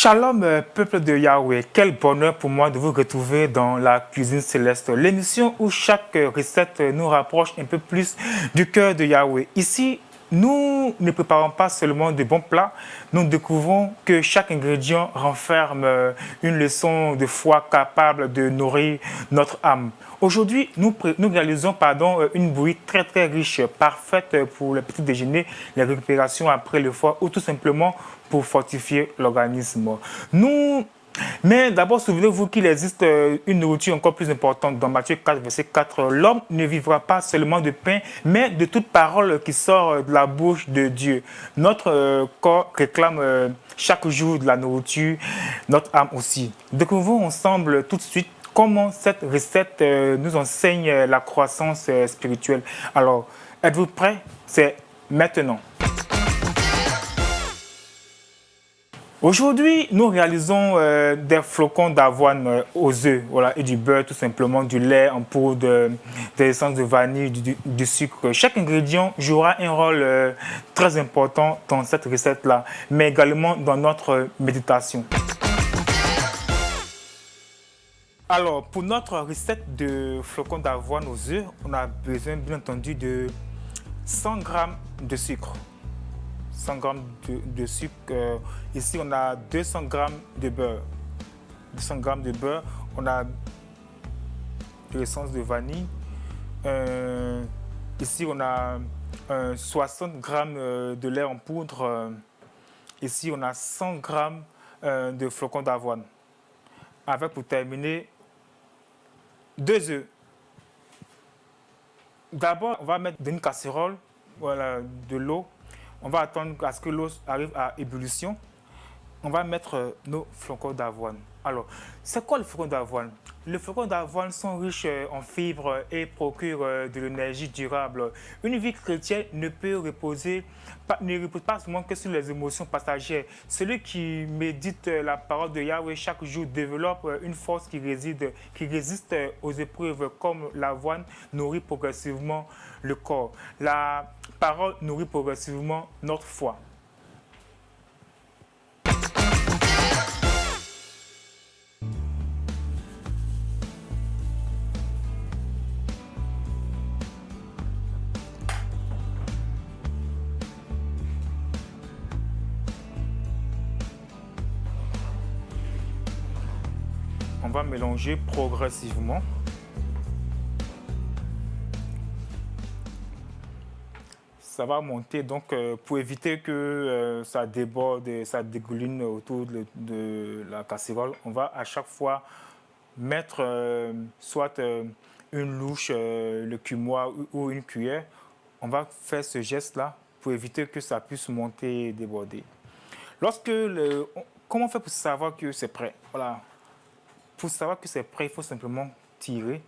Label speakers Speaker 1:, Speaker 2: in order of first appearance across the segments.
Speaker 1: Shalom, peuple de Yahweh. Quel bonheur pour moi de vous retrouver dans la cuisine céleste, l'émission où chaque recette nous rapproche un peu plus du cœur de Yahweh. Ici, nous ne préparons pas seulement de bons plats, nous découvrons que chaque ingrédient renferme une leçon de foi capable de nourrir notre âme. Aujourd'hui, nous réalisons une bouillie très riche, parfaite pour le petit déjeuner, les récupérations après le foie ou tout simplement pour fortifier l'organisme. Mais d'abord, souvenez-vous qu'il existe une nourriture encore plus importante. Dans Matthieu 4, verset 4, l'homme ne vivra pas seulement de pain, mais de toute parole qui sort de la bouche de Dieu. Notre corps réclame chaque jour de la nourriture, notre âme aussi. Découvrons ensemble tout de suite comment cette recette nous enseigne la croissance spirituelle. Alors, êtes-vous prêts? C'est maintenant. Aujourd'hui, nous réalisons des flocons d'avoine aux œufs, voilà, et du beurre, tout simplement, du lait en poudre, de l'essence de vanille, du sucre. Chaque ingrédient jouera un rôle très important dans cette recette-là, mais également dans notre méditation. Alors, pour notre recette de flocons d'avoine aux œufs, on a besoin, bien entendu, de 100 g de sucre. 100 g de sucre. Ici, on a 200 g de beurre. 200 g de beurre. On a de l'essence de vanille. Ici, on a 60 g de lait en poudre. Ici, on a 100 g de flocons d'avoine. Avec, pour terminer, 2 œufs. D'abord, on va mettre dans une casserole, voilà, de l'eau. On va attendre à ce que l'eau arrive à ébullition. On va mettre nos flocons d'avoine. Alors, c'est quoi le flocon d'avoine? Les flocons d'avoine sont riches en fibres et procurent de l'énergie durable. Une vie chrétienne ne repose pas seulement que sur les émotions passagères. Celui qui médite la parole de Yahweh chaque jour développe une force qui résiste aux épreuves, comme l'avoine nourrit progressivement le corps. La parole nourrit progressivement notre foi. On va mélanger progressivement. Ça va monter, donc pour éviter que ça déborde, ça dégouline autour de la casserole, on va à chaque fois mettre soit une louche, le cumois ou une cuillère. On va faire ce geste-là pour éviter que ça puisse monter et déborder. Comment on fait pour savoir que c'est prêt? Voilà. Pour savoir que c'est prêt, il faut simplement tirer.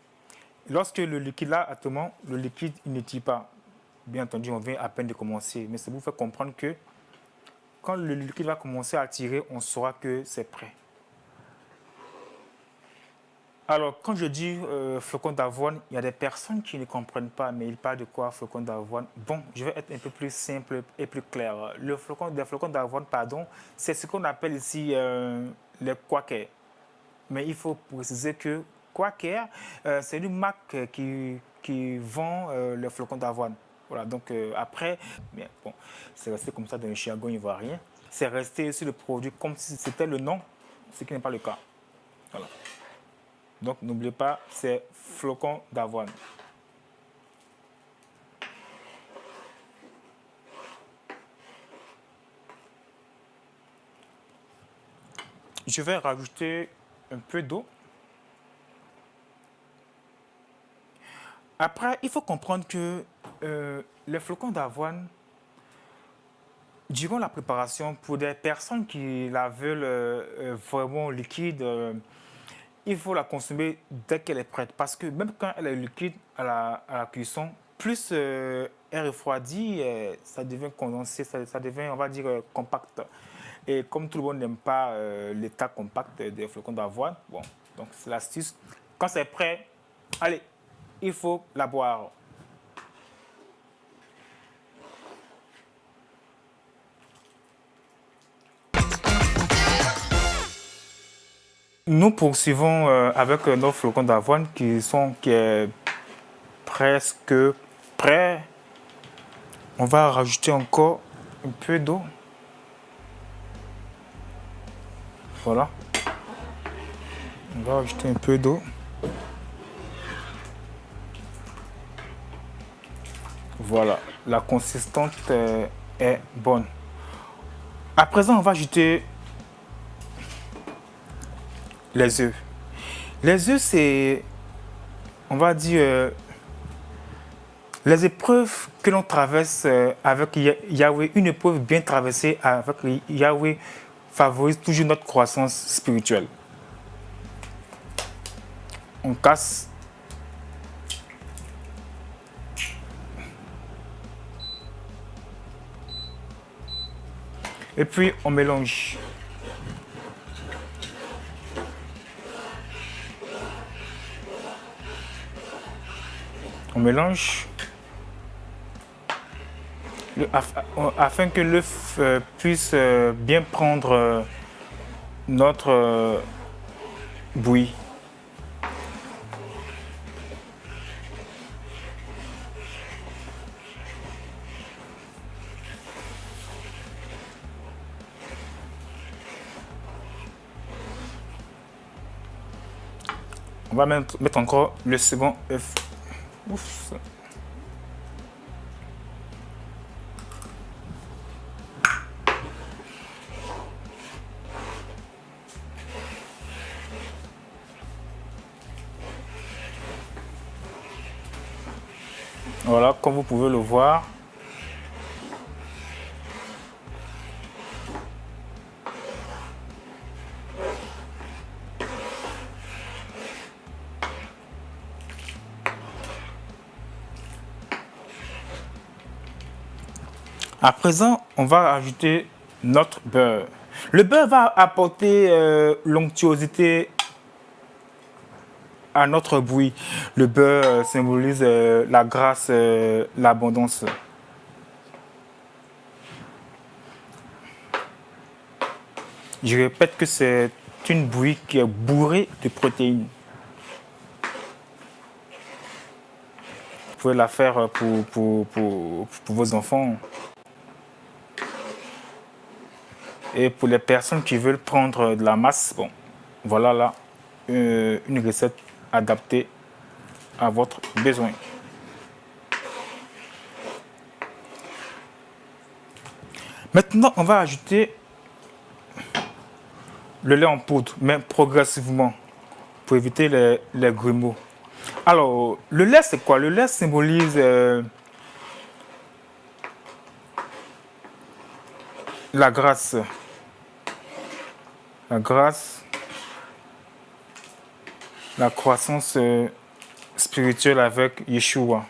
Speaker 1: Lorsque le liquide là, actuellement, le liquide il ne tire pas. Bien entendu, on vient à peine de commencer, mais c'est pour vous faire comprendre que quand le liquide va commencer à tirer, on saura que c'est prêt. Alors, quand je dis flocon d'avoine, il y a des personnes qui ne comprennent pas, mais ils parlent de quoi, flocon d'avoine? Bon, je vais être un peu plus simple et plus clair. Des flocons d'avoine, c'est ce qu'on appelle ici les quakers. Mais il faut préciser que Quaker, c'est une marque qui vend les flocons d'avoine. Voilà, donc après, bien, bon, c'est resté comme ça dans le jargon ivoirien. C'est resté sur le produit comme si c'était le nom, ce qui n'est pas le cas. Voilà. Donc n'oubliez pas, c'est flocons d'avoine. Je vais rajouter un peu d'eau. Après, il faut comprendre que les flocons d'avoine, durant la préparation, pour des personnes qui la veulent vraiment liquide, il faut la consommer dès qu'elle est prête. Parce que même quand elle est liquide à la cuisson, plus elle refroidit, ça devient condensé, ça devient, on va dire, compact. Et comme tout le monde n'aime pas l'état compact des flocons d'avoine, bon, donc c'est l'astuce. Quand c'est prêt, allez, il faut la boire. nous poursuivons avec nos flocons d'avoine qui est presque prêt. On va rajouter encore un peu d'eau. Voilà. On va rajouter un peu d'eau. Voilà, la consistance est bonne. À présent, on va ajouter les œufs. Les œufs, c'est, on va dire, les épreuves que l'on traverse avec Yahweh, une épreuve bien traversée avec Yahweh favorise toujours notre croissance spirituelle. On casse. Et puis on mélange. On mélange afin que l'œuf puisse bien prendre notre bouillie. On va mettre encore le second œuf. Ouf. Voilà, comme vous pouvez le voir. À présent, on va ajouter notre beurre. Le beurre va apporter l'onctuosité à notre bouillie. Le beurre symbolise la grâce, l'abondance. Je répète que c'est une bouillie qui est bourrée de protéines. Vous pouvez la faire pour vos enfants. Et pour les personnes qui veulent prendre de la masse, bon, voilà là une recette adaptée à votre besoin. Maintenant, on va ajouter le lait en poudre, mais progressivement, pour éviter les grumeaux. Alors, le lait, c'est quoi? Le lait symbolise la grâce. La grâce, la croissance spirituelle avec Yeshua.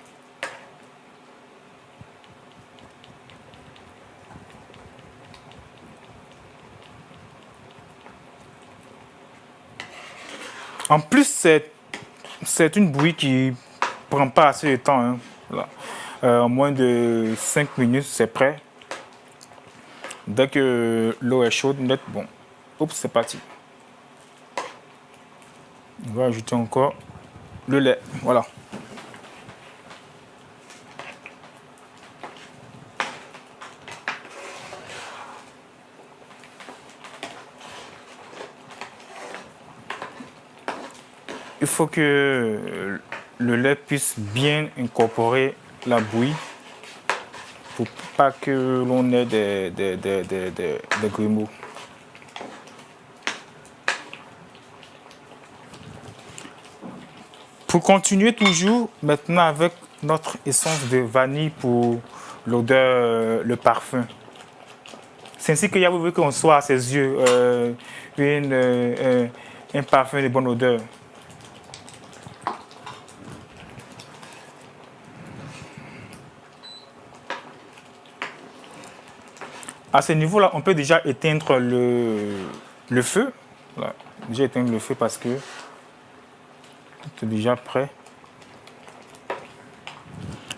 Speaker 1: En plus, c'est une bouillie qui ne prend pas assez de temps. Hein. Voilà. En moins de 5 minutes, c'est prêt. Dès que l'eau est chaude, net, bon, oups, c'est parti. On va ajouter encore le lait. Voilà. Il faut que le lait puisse bien incorporer la bouillie pour pas que l'on ait des grumeaux. Pour continuer toujours, maintenant avec notre essence de vanille pour l'odeur, le parfum. C'est ainsi que Yahweh veut qu'on soit à ses yeux un parfum de bonne odeur. À ce niveau-là, on peut déjà éteindre le feu. Voilà. Déjà éteindre le feu parce que tout est déjà prêt.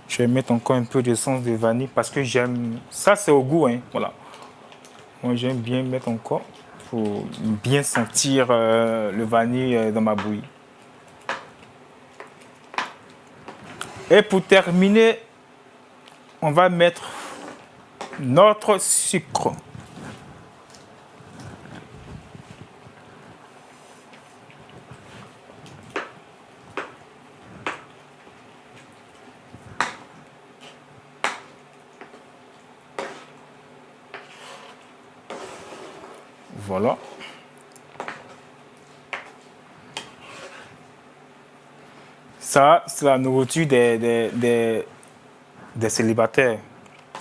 Speaker 1: Je vais mettre encore un peu d'essence de vanille parce que j'aime. Ça, c'est au goût. Hein. Voilà. Moi, j'aime bien mettre encore. pour bien sentir le vanille dans ma bouillie. Et pour terminer, on va mettre notre sucre. Voilà. Ça, c'est la nourriture des célibataires.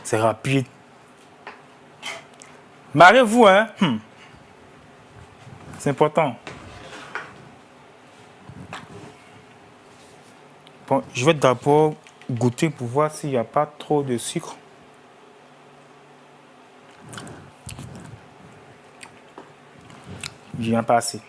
Speaker 1: C'est rapide. Mariez-vous, hein? C'est important. Bon, je vais d'abord goûter pour voir s'il n'y a pas trop de sucre. Il n'y en a pas assez.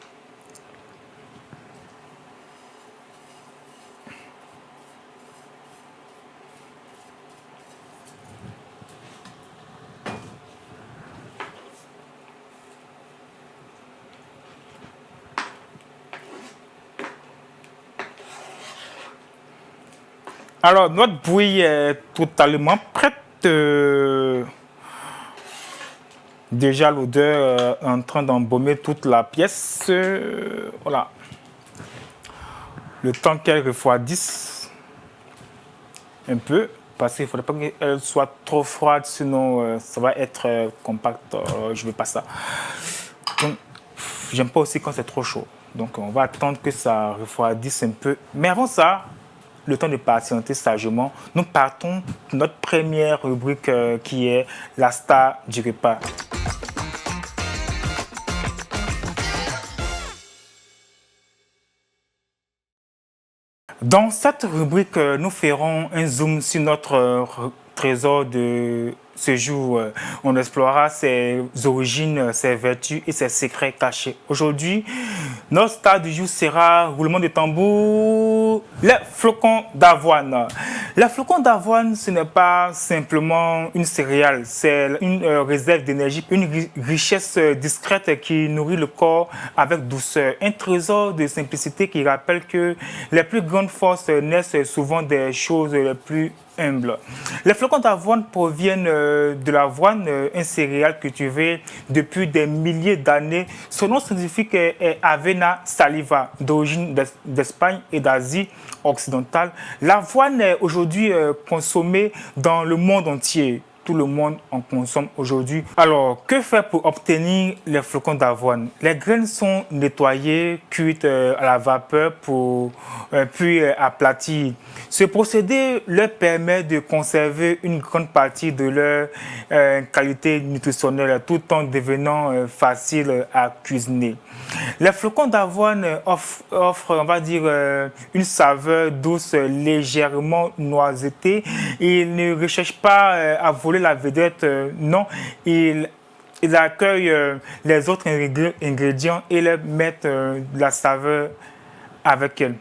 Speaker 1: Alors, notre bouillie est totalement prête. Déjà, l'odeur est en train d'embaumer toute la pièce. Voilà. Le temps qu'elle refroidisse un peu, parce qu'il ne faudrait pas qu'elle soit trop froide, sinon ça va être compact. Je ne veux pas ça. Donc, j'aime pas aussi quand c'est trop chaud. Donc, on va attendre que ça refroidisse un peu. Mais avant ça, le temps de patienter sagement, nous partons de notre première rubrique qui est la star du repas. Dans cette rubrique, nous ferons un zoom sur notre trésor de ce jour. On explorera ses origines, ses vertus et ses secrets cachés. Aujourd'hui, notre star du jour sera, roulement de tambour, les flocons d'avoine. Les flocons d'avoine, ce n'est pas simplement une céréale, c'est une réserve d'énergie, une richesse discrète qui nourrit le corps avec douceur. Un trésor de simplicité qui rappelle que les plus grandes forces naissent souvent des choses les plus humbles. Les flocons d'avoine proviennent de l'avoine, un céréale cultivé depuis des milliers d'années. Son nom scientifique est Avena saliva, d'origine d'Espagne et d'Asie occidentale. L'avoine est aujourd'hui consommée dans le monde entier. Tout le monde en consomme aujourd'hui. Alors, que faire pour obtenir les flocons d'avoine? Les graines sont nettoyées, cuites à la vapeur, puis aplaties. Ce procédé leur permet de conserver une grande partie de leur qualité nutritionnelle tout en devenant facile à cuisiner. Les flocons d'avoine offrent, on va dire, une saveur douce, légèrement noisetée. Ils ne recherchent pas à voler la vedette, non. Ils accueillent les autres ingrédients et leur mettent de la saveur avec elles.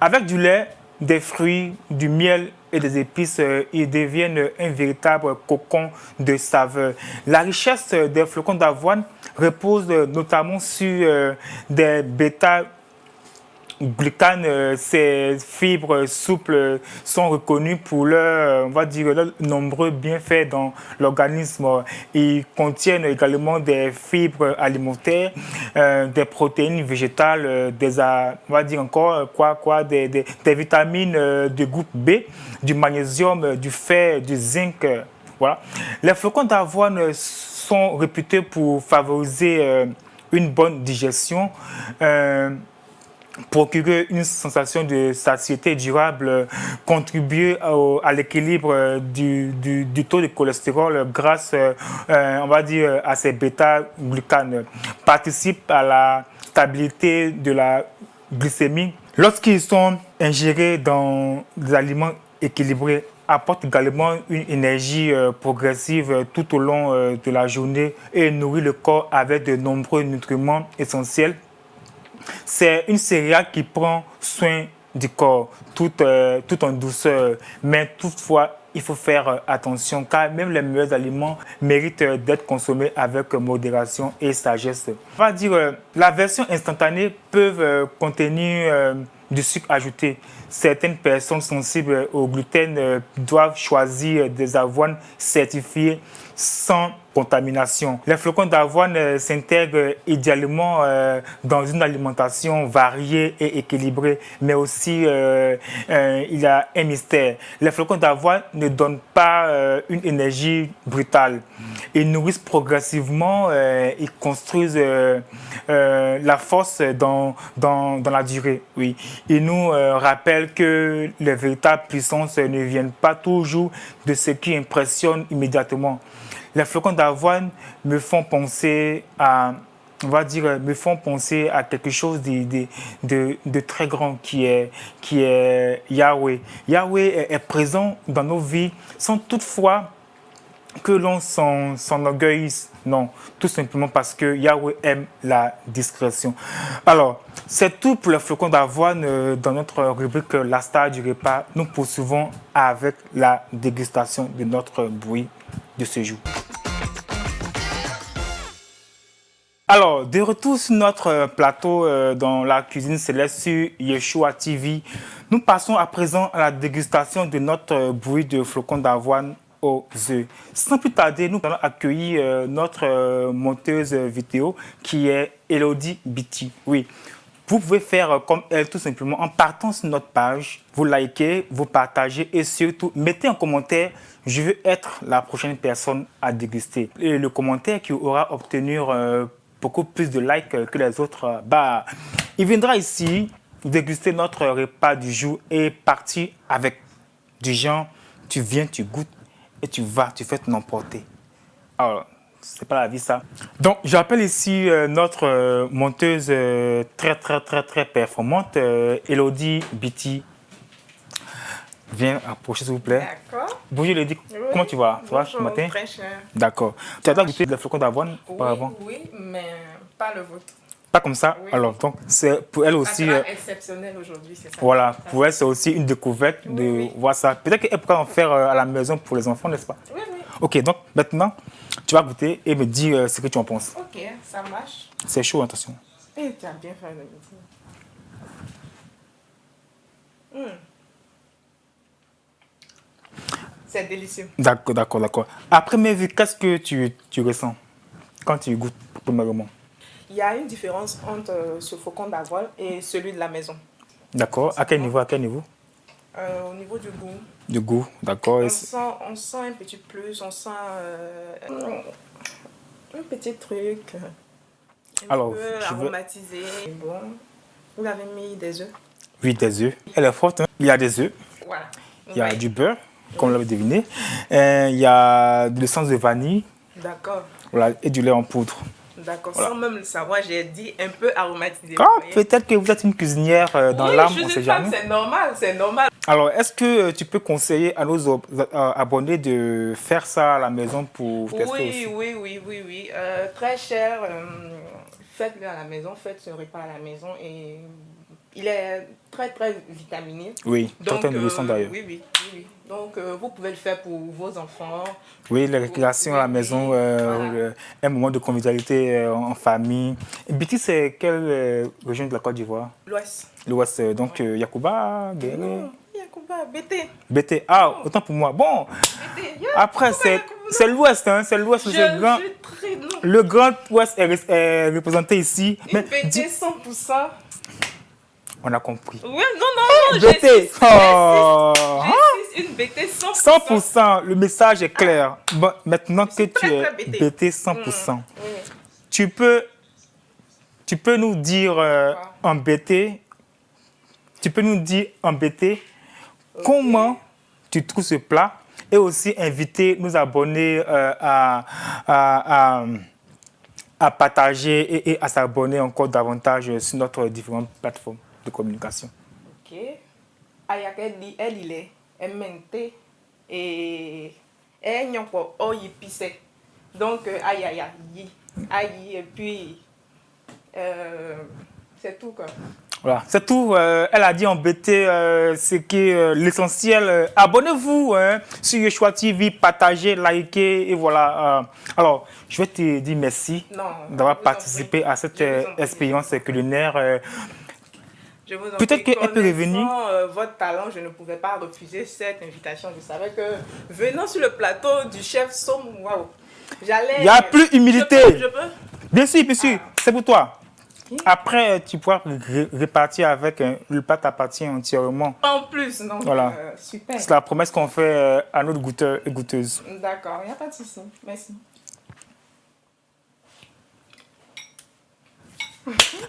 Speaker 1: Avec du lait, des fruits, du miel et des épices, ils deviennent un véritable cocon de saveur. La richesse des flocons d'avoine repose notamment sur des bêta-glucanes. Ces fibres souples sont reconnues pour leurs nombreux bienfaits dans l'organisme. Ils contiennent également des fibres alimentaires, des protéines végétales, des vitamines de groupe B, du magnésium, du fer, du zinc. Voilà. Les flocons d'avoine sont réputés pour favoriser une bonne digestion, procurer une sensation de satiété durable, contribuer à l'équilibre du taux de cholestérol grâce, à ces bêta-glucanes, participe à la stabilité de la glycémie. Lorsqu'ils sont ingérés dans des aliments équilibrés, apporte également une énergie progressive tout au long de la journée et nourrit le corps avec de nombreux nutriments essentiels. C'est une céréale qui prend soin du corps tout en douceur, mais toutefois il faut faire attention car même les meilleurs aliments méritent d'être consommés avec modération et sagesse. On va dire, la version instantanée peut contenir du sucre ajouté. Certaines personnes sensibles au gluten doivent choisir des avoines certifiées sans contamination. Les flocons d'avoine s'intègrent idéalement dans une alimentation variée et équilibrée, mais aussi il y a un mystère. Les flocons d'avoine ne donnent pas une énergie brutale. Ils nourrissent progressivement, ils construisent la force dans la durée. Oui. Ils nous rappellent que les véritables puissances ne viennent pas toujours de ce qui impressionne immédiatement. Les flocons d'avoine me font penser à, on va dire, me font penser à quelque chose de très grand qui est Yahweh. Yahweh est présent dans nos vies sans toutefois que l'on s'enorgueillisse. Non, tout simplement parce que Yahweh aime la discrétion. Alors, c'est tout pour les flocons d'avoine dans notre rubrique La Star du repas. Nous poursuivons avec la dégustation de notre bruit de ce jour. Alors, de retour sur notre plateau dans la cuisine céleste sur Yeshua TV, nous passons à présent à la dégustation de notre bruit de flocons d'avoine aux œufs. Sans plus tarder, nous allons accueillir notre monteuse vidéo qui est Elodie Biti. Oui, vous pouvez faire comme elle tout simplement en partant sur notre page, vous likez, vous partagez et surtout mettez en commentaire « Je veux être la prochaine personne à déguster ». Et le commentaire qui aura obtenu beaucoup plus de likes que les autres, il viendra ici déguster notre repas du jour et partir avec du genre, tu viens, tu goûtes et tu vas, tu fais ton emporter. Alors, c'est pas la vie ça. Donc, j'appelle ici notre monteuse très performante, Elodie Biti. Viens approcher s'il vous plaît.
Speaker 2: D'accord.
Speaker 1: Bonjour Elodie,
Speaker 2: Oui.
Speaker 1: Comment tu vas? Ça va ce
Speaker 2: Bonjour,
Speaker 1: matin?
Speaker 2: très cher.
Speaker 1: D'accord. Tu as déjà goûté des flocons d'avoine auparavant?
Speaker 2: Oui, mais pas le vôtre.
Speaker 1: Pas comme ça?
Speaker 2: Oui.
Speaker 1: Alors, donc, c'est pour elle
Speaker 2: Ça
Speaker 1: aussi...
Speaker 2: sera exceptionnel aujourd'hui, c'est ça?
Speaker 1: Voilà, pour elle, c'est aussi une découverte de voir ça. Peut-être qu'elle pourra en faire à la maison pour les enfants, n'est-ce pas?
Speaker 2: Oui.
Speaker 1: Ok, donc maintenant, tu vas goûter et me dire ce que tu en penses.
Speaker 2: Ok, ça marche.
Speaker 1: C'est chaud, attention.
Speaker 2: Et tu as bien fait le goûter. C'est délicieux.
Speaker 1: D'accord. À première vue, qu'est-ce que tu ressens quand tu goûtes premièrement?
Speaker 2: Il y a une différence entre ce faucon d'avoine et celui de la maison.
Speaker 1: D'accord. À quel niveau?
Speaker 2: Au niveau du goût.
Speaker 1: Du goût, d'accord.
Speaker 2: On sent un petit plus, on sent un petit truc.
Speaker 1: Alors,
Speaker 2: peu aromatisé. Bon, vous avez mis des œufs?
Speaker 1: Oui, des œufs. Elle est forte, hein? Il y a des œufs.
Speaker 2: Voilà.
Speaker 1: Il y a du beurre, comme vous l'avez deviné. Il y a de l'essence de vanille.
Speaker 2: D'accord.
Speaker 1: Voilà, et du lait en poudre.
Speaker 2: D'accord,
Speaker 1: voilà.
Speaker 2: Sans même le savoir, j'ai dit un peu aromatisé.
Speaker 1: Peut-être que vous êtes une cuisinière dans l'âme, on ne sait jamais.
Speaker 2: C'est normal.
Speaker 1: Alors, est-ce que tu peux conseiller à nos abonnés de faire ça à la maison pour tester aussi?
Speaker 2: Oui. Très cher. Faites-le à la maison, faites ce repas à la maison et il est très vitaminé.
Speaker 1: Oui,
Speaker 2: donc
Speaker 1: nous le sons d'ailleurs.
Speaker 2: Oui. Donc, vous pouvez le faire pour vos enfants.
Speaker 1: Oui, les récréations à la maison, voilà. Un moment de convivialité en famille. Biti, c'est quelle région de la Côte d'Ivoire?
Speaker 2: L'Ouest.
Speaker 1: L'Ouest, donc Yacouba, Guéré.
Speaker 2: Non, Yacouba, Bété.
Speaker 1: Bété, autant pour moi. Bon,
Speaker 2: Bété,
Speaker 1: après, c'est l'Ouest, hein, c'est l'Ouest. Le Grand Ouest est représenté ici.
Speaker 2: Une Bété 100%.
Speaker 1: On a compris.
Speaker 2: Oui, non,
Speaker 1: BT.
Speaker 2: Une BT 100%.
Speaker 1: 100%, le message est clair. Bon, maintenant que tu es BT 100%, tu peux nous dire en BT, comment tu trouves ce plat et aussi inviter nos abonnés à partager et à s'abonner encore davantage sur notre différentes plateformes de communication.
Speaker 2: Ok. Ayakeli, elle est MNT et elle n'y a pas épicé. Donc, aïe, et puis c'est tout quoi.
Speaker 1: Voilà, c'est tout. Elle a dit embêter ce qui est l'essentiel. Abonnez-vous sur Yeshua TV, partagez, likez et voilà. Alors, je vais te dire merci d'avoir participé à cette expérience culinaire. Peut-être qu'elle peut revenir.
Speaker 2: Votre talent, je ne pouvais pas refuser cette invitation. Je savais que venant sur le plateau du chef Som, waouh, j'allais.
Speaker 1: Il n'y a plus humilité.
Speaker 2: Je peux?
Speaker 1: Bien sûr, c'est pour toi. Après, tu pourras repartir avec le plat t'appartient entièrement.
Speaker 2: En plus, donc
Speaker 1: voilà.
Speaker 2: Super.
Speaker 1: C'est la promesse qu'on fait à notre goûteur et goûteuse.
Speaker 2: D'accord, il n'y a pas de souci. Merci.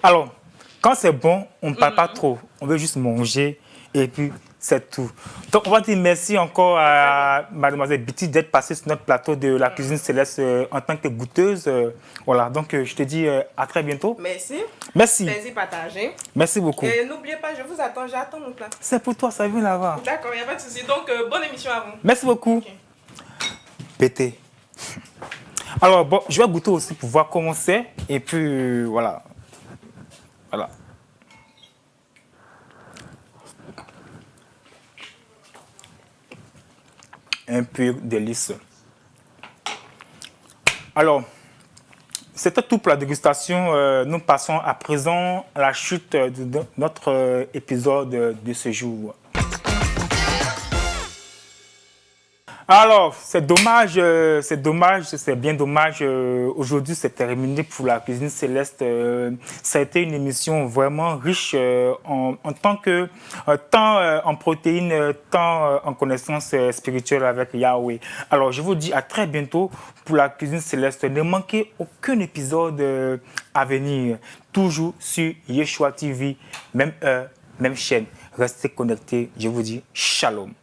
Speaker 1: Alors, quand c'est bon, on ne parle pas trop. On veut juste manger et puis c'est tout. Donc, on va dire merci encore à Mademoiselle Biti d'être passée sur notre plateau de la cuisine céleste en tant que goûteuse. Voilà, donc je te dis à très bientôt.
Speaker 2: Merci.
Speaker 1: Merci.
Speaker 2: Plaisir partagé.
Speaker 1: Merci beaucoup.
Speaker 2: Et n'oubliez pas, je vous attends, j'attends mon plat.
Speaker 1: C'est pour toi, ça vient là-bas.
Speaker 2: D'accord, il n'y a pas de souci. Donc, bonne émission à vous.
Speaker 1: Merci beaucoup.
Speaker 2: Okay.
Speaker 1: Pété. Alors, bon, je vais goûter aussi pour voir comment c'est. Et puis, voilà. Voilà. Un pur délice. Alors, c'était tout pour la dégustation. Nous passons à présent à la chute de notre épisode de ce jour. Alors, c'est dommage, c'est bien dommage. Aujourd'hui, c'est terminé pour la cuisine céleste. Ça a été une émission vraiment riche en tant que tant en protéines, tant en connaissances spirituelles avec Yahweh. Alors, je vous dis à très bientôt pour la cuisine céleste. Ne manquez aucun épisode à venir. Toujours sur Yeshua TV, même heure, même chaîne. Restez connectés. Je vous dis shalom.